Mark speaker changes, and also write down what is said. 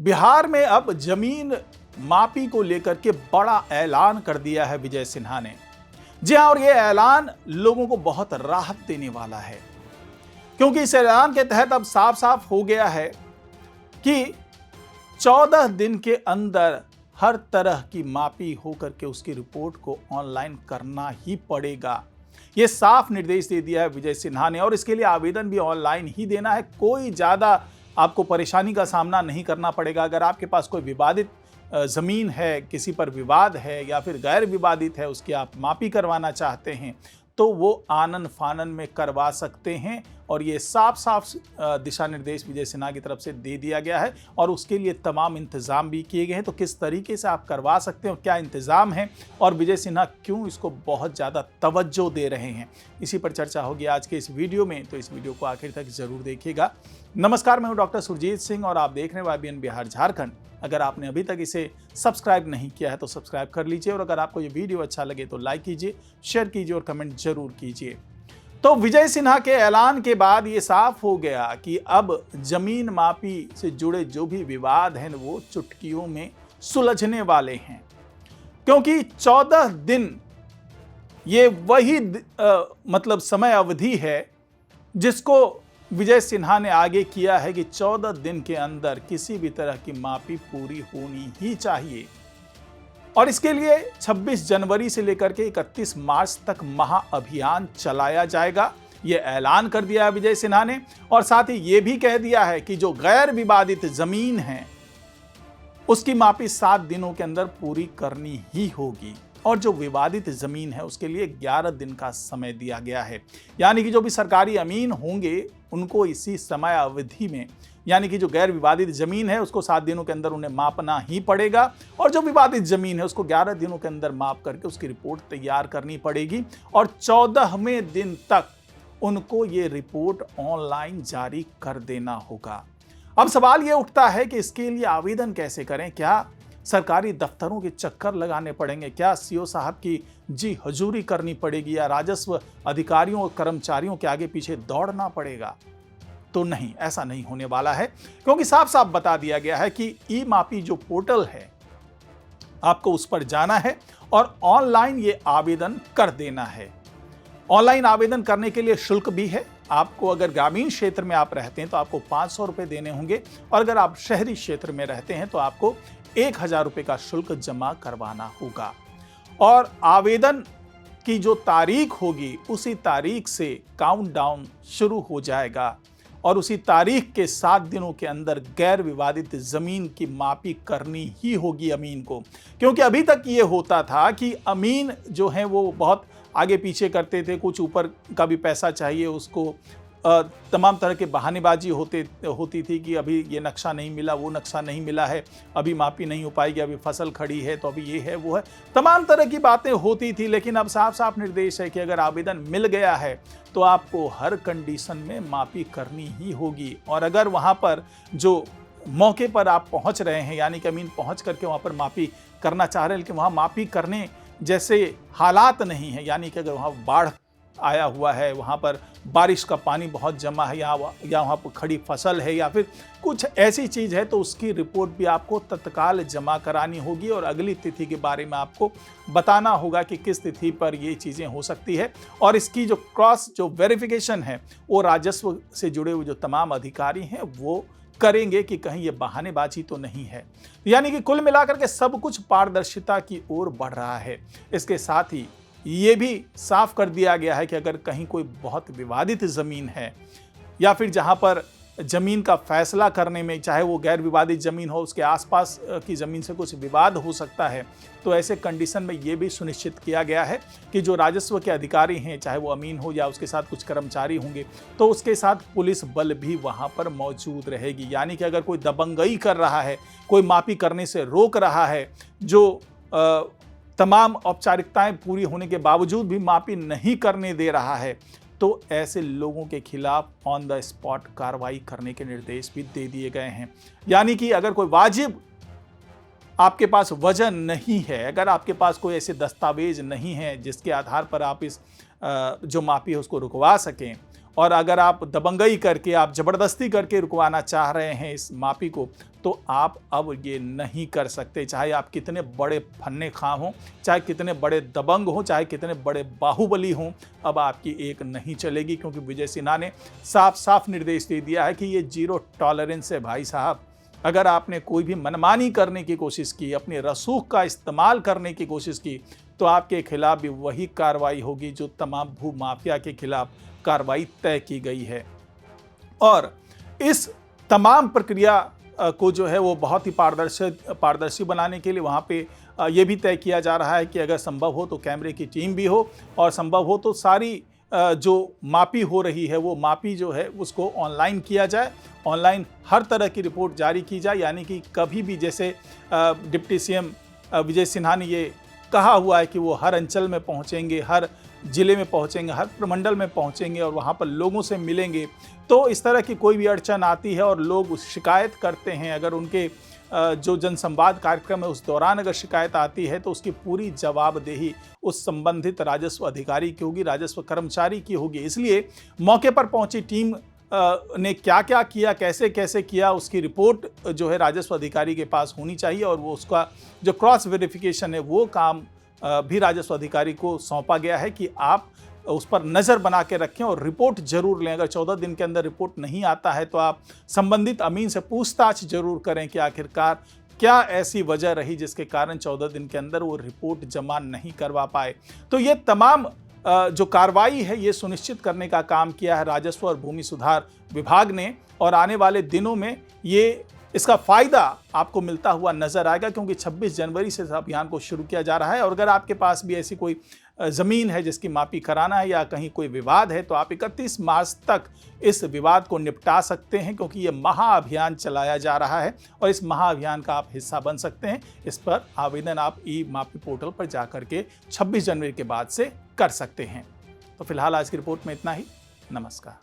Speaker 1: बिहार में अब जमीन मापी को लेकर के बड़ा ऐलान कर दिया है विजय सिन्हा ने। जी हां, और यह ऐलान लोगों को बहुत राहत देने वाला है, क्योंकि इस ऐलान के तहत अब साफ साफ हो गया है कि 14 दिन के अंदर हर तरह की मापी होकर के उसकी रिपोर्ट को ऑनलाइन करना ही पड़ेगा। यह साफ निर्देश दे दिया है विजय सिन्हा ने, और इसके लिए आवेदन भी ऑनलाइन ही देना है। कोई ज्यादा आपको परेशानी का सामना नहीं करना पड़ेगा। अगर आपके पास कोई विवादित ज़मीन है, किसी पर विवाद है या फिर गैर विवादित है, उसकी आप मापी करवाना चाहते हैं तो वो आनन फानन में करवा सकते हैं। और ये साफ साफ दिशा निर्देश विजय सिन्हा की तरफ से दे दिया गया है, और उसके लिए तमाम इंतजाम भी किए गए हैं। तो किस तरीके से आप करवा सकते हैं, क्या इंतजाम है, और विजय सिन्हा क्यों इसको बहुत ज़्यादा तवज्जो दे रहे हैं, इसी पर चर्चा होगी आज के इस वीडियो में। तो इस वीडियो को आखिर तक जरूर देखिएगा। नमस्कार, मैं हूं डॉक्टर सुरजीत सिंह और आप देख रहे हैं YBN बिहार झारखंड। अगर आपने अभी तक इसे सब्सक्राइब नहीं किया है तो सब्सक्राइब कर लीजिए, और अगर आपको ये वीडियो अच्छा लगे तो लाइक कीजिए, शेयर कीजिए और कमेंट जरूर कीजिए। तो विजय सिन्हा के ऐलान के बाद ये साफ हो गया कि अब जमीन मापी से जुड़े जो भी विवाद हैं वो चुटकियों में सुलझने वाले हैं, क्योंकि 14 दिन ये वही मतलब समय अवधि है जिसको विजय सिन्हा ने आगे किया है कि 14 दिन के अंदर किसी भी तरह की मापी पूरी होनी ही चाहिए। और इसके लिए 26 जनवरी से लेकर के 31 मार्च तक महाअभियान चलाया जाएगा, यह ऐलान कर दिया है विजय सिन्हा ने। और साथ ही यह भी कह दिया है कि जो गैर विवादित जमीन है उसकी मापी 7 दिनों के अंदर पूरी करनी ही होगी, और जो विवादित जमीन है उसके लिए 11 दिन का समय दिया गया है। यानी कि जो भी सरकारी अमीन होंगे उनको इसी समय अवधि में, यानी कि जो गैर विवादित जमीन है उसको 7 दिनों के अंदर उन्हें मापना ही पड़ेगा, और जो विवादित जमीन है उसको 11 दिनों के अंदर माप करके उसकी रिपोर्ट तैयार करनी पड़ेगी, और 14वें दिन तक उनको ये रिपोर्ट ऑनलाइन जारी कर देना होगा। अब सवाल ये उठता है कि इसके लिए आवेदन कैसे करें? क्या सरकारी दफ्तरों के चक्कर लगाने पड़ेंगे? क्या सीओ साहब की जी हजूरी करनी पड़ेगी, या राजस्व अधिकारियों और कर्मचारियों के आगे पीछे दौड़ना पड़ेगा? तो नहीं, ऐसा नहीं होने वाला है, क्योंकि साफ साफ बता दिया गया है कि ई मापी जो पोर्टल है आपको उस पर जाना है और ऑनलाइन ये आवेदन कर देना है। ऑनलाइन आवेदन करने के लिए शुल्क भी है। आपको अगर ग्रामीण क्षेत्र में आप रहते हैं तो आपको 500 रुपए देने होंगे, और अगर आप शहरी क्षेत्र में रहते हैं तो आपको 1000 रुपए का शुल्क जमा करवाना होगा। और आवेदन की जो तारीख होगी उसी तारीख से काउंटडाउन शुरू हो जाएगा, और उसी तारीख के 7 दिनों के अंदर गैर विवादित जमीन की मापी करनी ही होगी अमीन को। क्योंकि अभी तक ये होता था कि अमीन जो है वो बहुत आगे पीछे करते थे, कुछ ऊपर का भी पैसा चाहिए उसको, तमाम तरह के बहानेबाजी होती थी कि अभी ये नक्शा नहीं मिला, वो नक्शा नहीं मिला है, अभी मापी नहीं हो पाएगी, अभी फसल खड़ी है तो अभी ये है वो है, तमाम तरह की बातें होती थी। लेकिन अब साफ साफ निर्देश है कि अगर आवेदन मिल गया है तो आपको हर कंडीशन में मापी करनी ही होगी। और अगर वहाँ पर जो मौके पर आप पहुँच रहे हैं, यानी कि अमीन पहुँच करके वहाँ पर मापी करना चाह रहे हैं, लेकिन वहाँ मापी करने जैसे हालात नहीं है, यानी कि अगर वहाँ बाढ़ आया हुआ है, वहाँ पर बारिश का पानी बहुत जमा है, या वहाँ पर खड़ी फसल है, या फिर कुछ ऐसी चीज़ है, तो उसकी रिपोर्ट भी आपको तत्काल जमा करानी होगी, और अगली तिथि के बारे में आपको बताना होगा कि किस तिथि पर ये चीज़ें हो सकती है। और इसकी जो वेरिफिकेशन है वो राजस्व से जुड़े हुए जो तमाम अधिकारी हैं वो करेंगे कि कहीं ये बहानेबाजी तो नहीं है। यानी कि कुल मिलाकर के सब कुछ पारदर्शिता की ओर बढ़ रहा है। इसके साथ ही ये भी साफ कर दिया गया है कि अगर कहीं कोई बहुत विवादित ज़मीन है, या फिर जहां पर ज़मीन का फैसला करने में, चाहे वो गैर विवादित ज़मीन हो, उसके आसपास की ज़मीन से कुछ विवाद हो सकता है, तो ऐसे कंडीशन में ये भी सुनिश्चित किया गया है कि जो राजस्व के अधिकारी हैं, चाहे वो अमीन हो या उसके साथ कुछ कर्मचारी होंगे, तो उसके साथ पुलिस बल भी वहाँ पर मौजूद रहेगी। यानी कि अगर कोई दबंगई कर रहा है, कोई मापी करने से रोक रहा है, जो तमाम औपचारिकताएं पूरी होने के बावजूद भी मापी नहीं करने दे रहा है, तो ऐसे लोगों के खिलाफ ऑन द स्पॉट कार्रवाई करने के निर्देश भी दे दिए गए हैं। यानी कि अगर कोई वाजिब आपके पास वजह नहीं है, अगर आपके पास कोई ऐसे दस्तावेज नहीं है जिसके आधार पर आप इस जो मापी है उसको रुकवा सकें, और अगर आप दबंगई करके, आप ज़बरदस्ती करके रुकवाना चाह रहे हैं इस मापी को, तो आप अब ये नहीं कर सकते। चाहे आप कितने बड़े फन्ने खां हों, चाहे कितने बड़े दबंग हों, चाहे कितने बड़े बाहुबली हों, अब आपकी एक नहीं चलेगी, क्योंकि विजय सिन्हा ने साफ साफ निर्देश दे दिया है कि ये जीरो टॉलरेंस है भाई साहब। अगर आपने कोई भी मनमानी करने की कोशिश की, अपने रसूख का इस्तेमाल करने की कोशिश की, तो आपके खिलाफ भी वही कार्रवाई होगी जो तमाम भू माफिया के खिलाफ कार्रवाई तय की गई है। और इस तमाम प्रक्रिया को जो है वो बहुत ही पारदर्शी बनाने के लिए वहाँ पे ये भी तय किया जा रहा है कि अगर संभव हो तो कैमरे की टीम भी हो, और संभव हो तो सारी जो मापी हो रही है वो मापी जो है उसको ऑनलाइन किया जाए, ऑनलाइन हर तरह की रिपोर्ट जारी की जाए। यानी कि कभी भी, जैसे डिप्टी सीएम विजय सिन्हा ने ये कहा हुआ है कि वो हर अंचल में पहुंचेंगे, हर जिले में पहुंचेंगे, हर प्रमंडल में पहुंचेंगे और वहां पर लोगों से मिलेंगे। तो इस तरह की कोई भी अड़चन आती है और लोग शिकायत करते हैं, अगर उनके जो जनसंवाद कार्यक्रम है उस दौरान अगर शिकायत आती है, तो उसकी पूरी जवाबदेही उस संबंधित राजस्व अधिकारी की होगी, राजस्व कर्मचारी की होगी। इसलिए मौके पर पहुंची टीम ने क्या क्या किया, कैसे कैसे किया, उसकी रिपोर्ट जो है राजस्व अधिकारी के पास होनी चाहिए, और वो उसका जो क्रॉस वेरिफिकेशन है वो काम भी राजस्व अधिकारी को सौंपा गया है कि आप उस पर नज़र बना के रखें और रिपोर्ट जरूर लें। अगर 14 दिन के अंदर रिपोर्ट नहीं आता है तो आप संबंधित अमीन से पूछताछ जरूर करें कि आखिरकार क्या ऐसी वजह रही जिसके कारण 14 दिन के अंदर वो रिपोर्ट जमा नहीं करवा पाए। तो ये तमाम जो कार्रवाई है ये सुनिश्चित करने का काम किया है राजस्व और भूमि सुधार विभाग ने, और आने वाले दिनों में ये इसका फ़ायदा आपको मिलता हुआ नज़र आएगा, क्योंकि 26 जनवरी से इस अभियान को शुरू किया जा रहा है। और अगर आपके पास भी ऐसी कोई ज़मीन है जिसकी मापी कराना है या कहीं कोई विवाद है, तो आप 31 मार्च तक इस विवाद को निपटा सकते हैं, क्योंकि ये महाअभियान चलाया जा रहा है और इस महाअभियान का आप हिस्सा बन सकते हैं। इस पर आवेदन आप ई मापी पोर्टल पर जाकर के 26 जनवरी के बाद से कर सकते हैं। तो फिलहाल आज की रिपोर्ट में इतना ही। नमस्कार।